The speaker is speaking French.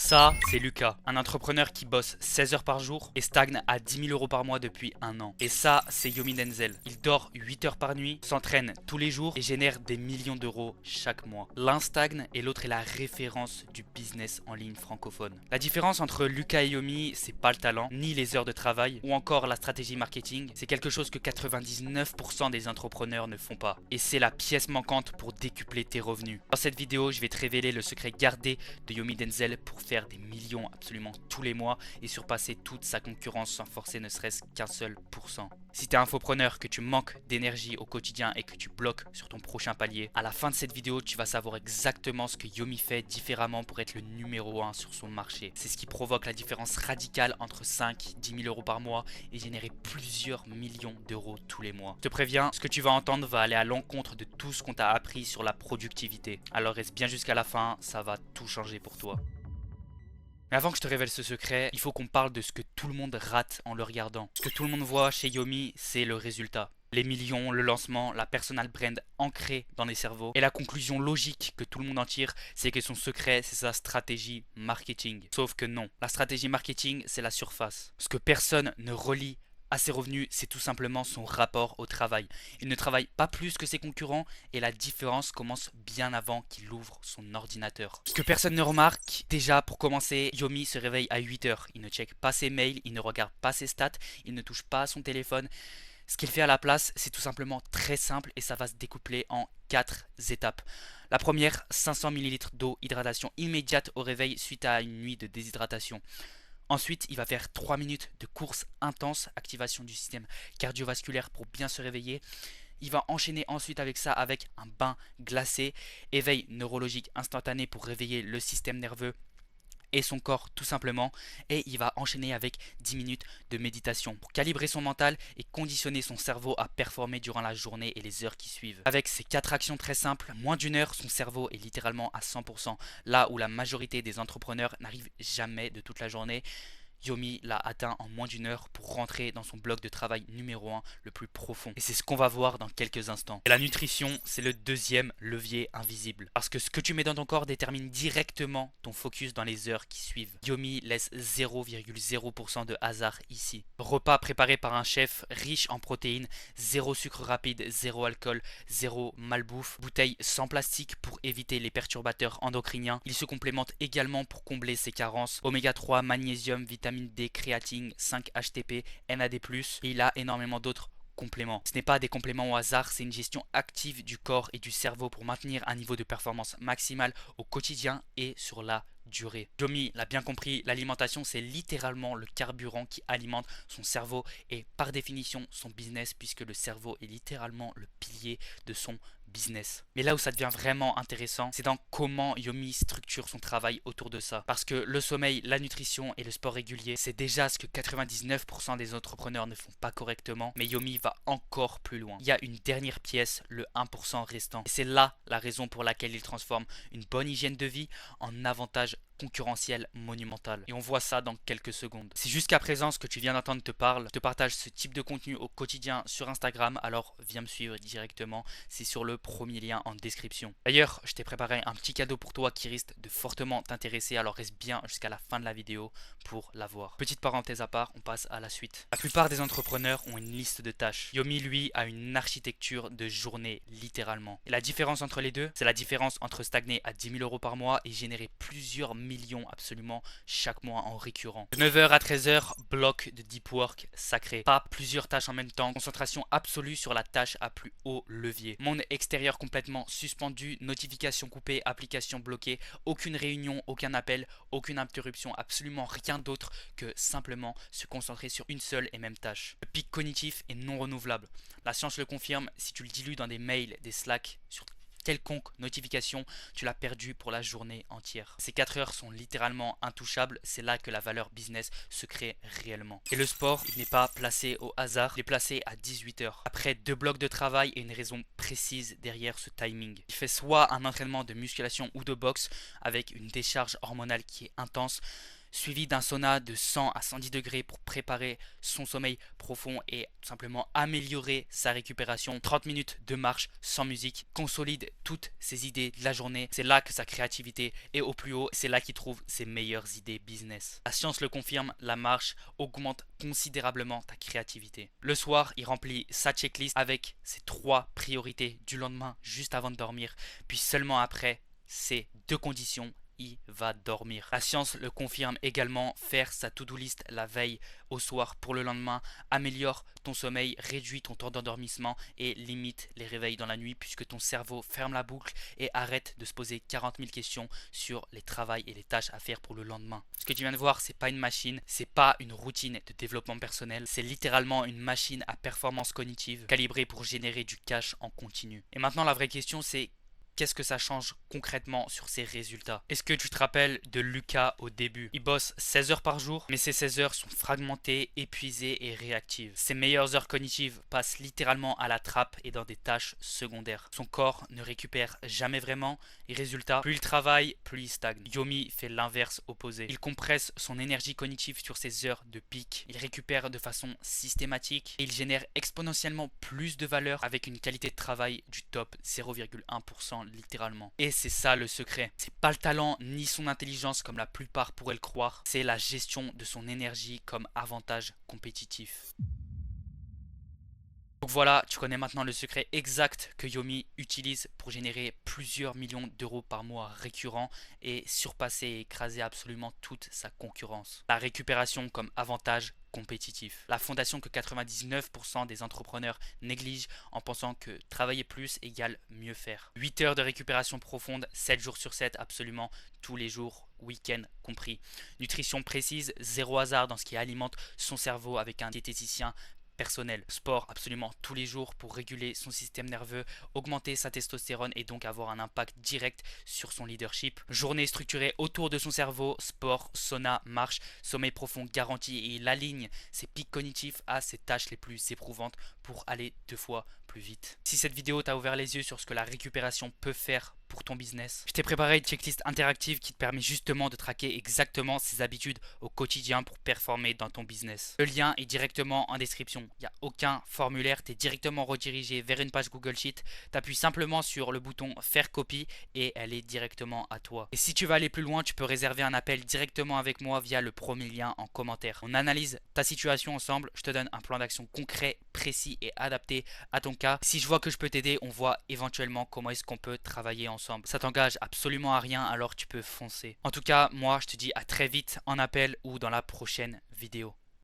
Ça, c'est Lucas, un entrepreneur qui bosse 16 heures par jour et stagne à 10 000 euros par mois depuis un an. Et ça, c'est Yomi Denzel. Il dort 8 heures par nuit, s'entraîne tous les jours et génère des millions d'euros chaque mois. L'un stagne et l'autre est la référence du business en ligne francophone. La différence entre Lucas et Yomi, c'est pas le talent, ni les heures de travail, ou encore la stratégie marketing. C'est quelque chose que 99% des entrepreneurs ne font pas. Et c'est la pièce manquante pour décupler tes revenus. Dans cette vidéo, je vais te révéler le secret gardé de Yomi Denzel pour faire des millions absolument tous les mois et surpasser toute sa concurrence sans forcer ne serait-ce qu'un seul pourcent. Si tu es infopreneur, que tu manques d'énergie au quotidien et que tu bloques sur ton prochain palier, à la fin de cette vidéo, tu vas savoir exactement ce que Yomi fait différemment pour être le numéro 1 sur son marché. C'est ce qui provoque la différence radicale entre 5 et 10 000 euros par mois et générer plusieurs millions d'euros tous les mois. Je te préviens, ce que tu vas entendre va aller à l'encontre de tout ce qu'on t'a appris sur la productivité. Alors reste bien jusqu'à la fin, ça va tout changer pour toi. Mais avant que je te révèle ce secret, il faut qu'on parle de ce que tout le monde rate en le regardant. Ce que tout le monde voit chez Yomi, c'est le résultat. Les millions, le lancement, la personal brand ancrée dans les cerveaux. Et la conclusion logique que tout le monde en tire, c'est que son secret, c'est sa stratégie marketing. Sauf que non. La stratégie marketing, c'est la surface. Ce que personne ne relie à ses revenus, c'est tout simplement son rapport au travail. Il ne travaille pas plus que ses concurrents et la différence commence bien avant qu'il ouvre son ordinateur. Ce que personne ne remarque, déjà pour commencer, Yomi se réveille à 8 heures. Il ne check pas ses mails, il ne regarde pas ses stats, il ne touche pas à son téléphone. Ce qu'il fait à la place, c'est tout simplement très simple et ça va se découpler en 4 étapes. La première, 500 ml d'eau, hydratation immédiate au réveil suite à une nuit de déshydratation. Ensuite, il va faire 3 minutes de course intense, activation du système cardiovasculaire pour bien se réveiller. Il va enchaîner ensuite avec ça avec un bain glacé, éveil neurologique instantané pour réveiller le système nerveux et son corps tout simplement, et il va enchaîner avec 10 minutes de méditation pour calibrer son mental et conditionner son cerveau à performer durant la journée et les heures qui suivent. Avec ces 4 actions très simples, moins d'une heure, son cerveau est littéralement à 100%, là où la majorité des entrepreneurs n'arrivent jamais de toute la journée. Yomi l'a atteint en moins d'une heure pour rentrer dans son bloc de travail numéro 1 le plus profond. Et c'est ce qu'on va voir dans quelques instants. Et la nutrition, c'est le deuxième levier invisible. Parce que ce que tu mets dans ton corps détermine directement ton focus dans les heures qui suivent. Yomi laisse 0,0% de hasard ici. Repas préparé par un chef riche en protéines, zéro sucre rapide, zéro alcool, zéro malbouffe, bouteille sans plastique pour éviter les perturbateurs endocriniens. Il se complémente également pour combler ses carences. Oméga 3, magnésium, vitamine D, créatine, 5-HTP, NAD+, et il a énormément d'autres compléments. Ce n'est pas des compléments au hasard, c'est une gestion active du corps et du cerveau pour maintenir un niveau de performance maximale au quotidien et sur la durée. Yomi l'a bien compris, l'alimentation c'est littéralement le carburant qui alimente son cerveau et par définition son business puisque le cerveau est littéralement le pilier de son business. Mais là où ça devient vraiment intéressant, c'est dans comment Yomi structure son travail autour de ça. Parce que le sommeil, la nutrition et le sport régulier, c'est déjà ce que 99% des entrepreneurs ne font pas correctement. Mais Yomi va encore plus loin. Il y a une dernière pièce, le 1% restant. Et c'est là la raison pour laquelle il transforme une bonne hygiène de vie en avantage concurrentiel monumental. Et on voit ça dans quelques secondes. Si jusqu'à présent ce que tu viens d'entendre te parle, je te partage ce type de contenu au quotidien sur Instagram, alors viens me suivre directement, c'est sur le premier lien en description. D'ailleurs, je t'ai préparé un petit cadeau pour toi qui risque de fortement t'intéresser, alors reste bien jusqu'à la fin de la vidéo pour l'avoir. Petite parenthèse à part, on passe à la suite. La plupart des entrepreneurs ont une liste de tâches. Yomi, lui, a une architecture de journée, littéralement. Et la différence entre les deux, c'est la différence entre stagner à 10 000 euros par mois et générer plusieurs millions absolument chaque mois en récurrent. De 9 h à 13 h, bloc de deep work sacré. Pas plusieurs tâches en même temps, concentration absolue sur la tâche à plus haut levier. Monde extérieur complètement suspendu, notifications coupées, applications bloquées, aucune réunion, aucun appel, aucune interruption, absolument rien d'autre que simplement se concentrer sur une seule et même tâche. Le pic cognitif est non renouvelable. La science le confirme, si tu le dilues dans des mails, des Slack, sur quelconque notification, tu l'as perdu pour la journée entière. Ces 4 heures sont littéralement intouchables, c'est là que la valeur business se crée réellement. Et le sport, il n'est pas placé au hasard, il est placé à 18 heures. Après 2 blocs de travail et une raison précise derrière ce timing. Il fait soit un entraînement de musculation ou de boxe avec une décharge hormonale qui est intense, suivi d'un sauna de 100 à 110 degrés pour préparer son sommeil profond et tout simplement améliorer sa récupération. 30 minutes de marche sans musique, consolide toutes ses idées de la journée. C'est là que sa créativité est au plus haut, c'est là qu'il trouve ses meilleures idées business. La science le confirme, la marche augmente considérablement ta créativité. Le soir, il remplit sa checklist avec ses 3 priorités du lendemain juste avant de dormir, puis seulement après ces 2 conditions, il va dormir. La science le confirme également, faire sa to-do list la veille au soir pour le lendemain améliore ton sommeil, réduit ton temps d'endormissement et limite les réveils dans la nuit puisque ton cerveau ferme la boucle et arrête de se poser 40 000 questions sur les travails et les tâches à faire pour le lendemain. Ce que tu viens de voir, c'est pas une machine, c'est pas une routine de développement personnel, c'est littéralement une machine à performance cognitive calibrée pour générer du cash en continu. Et maintenant la vraie question c'est: qu'est-ce que ça change concrètement sur ses résultats? Est-ce que tu te rappelles de Lucas au début? Il bosse 16 heures par jour, mais ces 16 heures sont fragmentées, épuisées et réactives. Ses meilleures heures cognitives passent littéralement à la trappe et dans des tâches secondaires. Son corps ne récupère jamais vraiment et résultat, plus il travaille, plus il stagne. Yomi fait l'inverse opposé. Il compresse son énergie cognitive sur ses heures de pic, il récupère de façon systématique et il génère exponentiellement plus de valeur avec une qualité de travail du top 0,1% littéralement. Et c'est ça le secret. C'est pas le talent ni son intelligence comme la plupart pourraient le croire, c'est la gestion de son énergie comme avantage compétitif. Donc voilà, tu connais maintenant le secret exact que Yomi utilise pour générer plusieurs millions d'euros par mois récurrents et surpasser et écraser absolument toute sa concurrence. La récupération comme avantage compétitif. La fondation que 99% des entrepreneurs négligent en pensant que travailler plus égale mieux faire. 8 heures de récupération profonde, 7 jours sur 7, absolument tous les jours, week-end compris. Nutrition précise, zéro hasard dans ce qui alimente son cerveau avec un diététicien personnel. Sport absolument tous les jours pour réguler son système nerveux, augmenter sa testostérone et donc avoir un impact direct sur son leadership. Journée structurée autour de son cerveau, sport, sauna, marche, sommeil profond garanti et il aligne ses pics cognitifs à ses tâches les plus éprouvantes pour aller 2 fois plus vite. Si cette vidéo t'a ouvert les yeux sur ce que la récupération peut faire pour ton business, je t'ai préparé une checklist interactive qui te permet justement de traquer exactement ces habitudes au quotidien pour performer dans ton business. Le lien est directement en description. Il n'y a aucun formulaire, tu es directement redirigé vers une page Google Sheet. Tu appuies simplement sur le bouton faire copie et elle est directement à toi. Et si tu veux aller plus loin, tu peux réserver un appel directement avec moi via le premier lien en commentaire. On analyse ta situation ensemble, je te donne un plan d'action concret, précis et adapté à ton cas. Si je vois que je peux t'aider, on voit éventuellement comment est-ce qu'on peut travailler ensemble. Ça t'engage absolument à rien, alors tu peux foncer. En tout cas, moi je te dis à très vite en appel ou dans la prochaine vidéo.